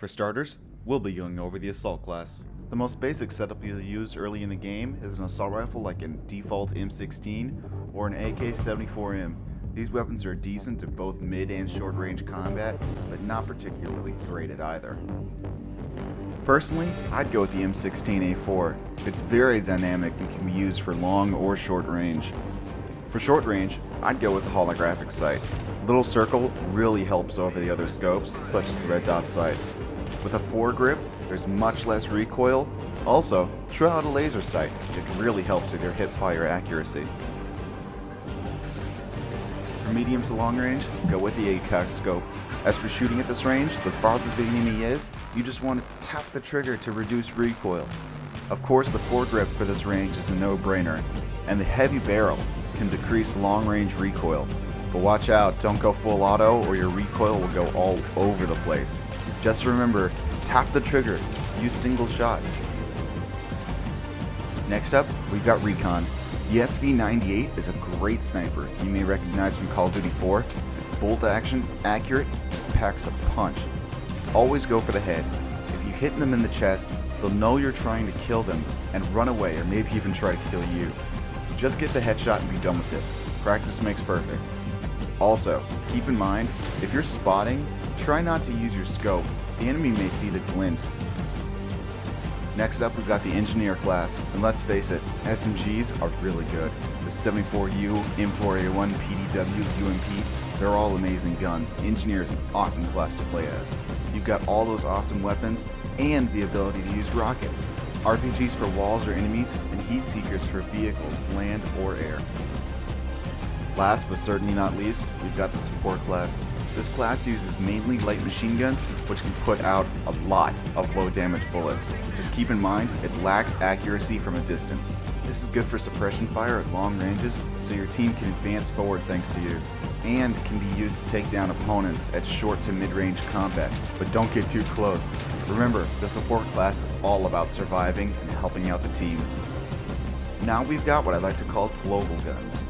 For starters, we'll be going over the Assault class. The most basic setup you'll use early in the game is an assault rifle like a default M16 or an AK-74M. These weapons are decent at both mid and short range combat, but not particularly great at either. Personally, I'd go with the M16A4. It's very dynamic and can be used for long or short range. For short range, I'd go with the holographic sight. Little circle really helps over the other scopes, such as the red dot sight. With a foregrip, there's much less recoil. Also, try out a laser sight. It really helps with your hip fire accuracy. For medium to long range, go with the ACOG scope. As for shooting at this range, the farther the enemy is, you just want to tap the trigger to reduce recoil. Of course, the foregrip for this range is a no-brainer, and the heavy barrel can decrease long-range recoil. But watch out, don't go full auto or your recoil will go all over the place. Just remember, tap the trigger, use single shots. Next up, we've got Recon. The SV98 is a great sniper you may recognize from Call of Duty 4. It's bolt action, accurate, and packs a punch. Always go for the head. If you hit them in the chest, they'll know you're trying to kill them and run away or maybe even try to kill you. Just get the headshot and be done with it. Practice makes perfect. Also, keep in mind, if you're spotting, try not to use your scope. The enemy may see the glint. Next up, we've got the Engineer class, and let's face it, SMGs are really good. The 74U, M4A1, PDW, UMP, they're all amazing guns. Engineer is an awesome class to play as. You've got all those awesome weapons and the ability to use rockets, RPGs for walls or enemies, and heat seekers for vehicles, land or air. Last but certainly not least, we've got the Support class. This class uses mainly light machine guns, which can put out a lot of low damage bullets. Just keep in mind, it lacks accuracy from a distance. This is good for suppression fire at long ranges, so your team can advance forward thanks to you, and can be used to take down opponents at short to mid-range combat, but don't get too close. Remember, the Support class is all about surviving and helping out the team. Now we've got what I like to call global guns.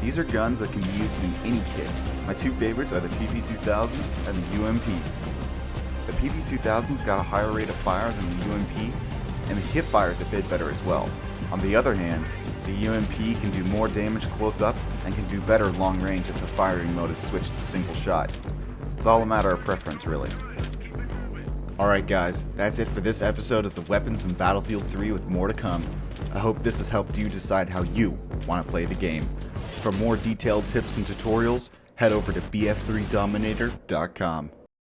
These are guns that can be used in any kit. My two favorites are the PP2000 and the UMP. The PP2000's got a higher rate of fire than the UMP, and the hip fire is a bit better as well. On the other hand, the UMP can do more damage close up and can do better long range if the firing mode is switched to single shot. It's all a matter of preference, really. Alright guys, that's it for this episode of the Weapons in Battlefield 3 with more to come. I hope this has helped you decide how you want to play the game. For more detailed tips and tutorials, head over to bf3dominator.com.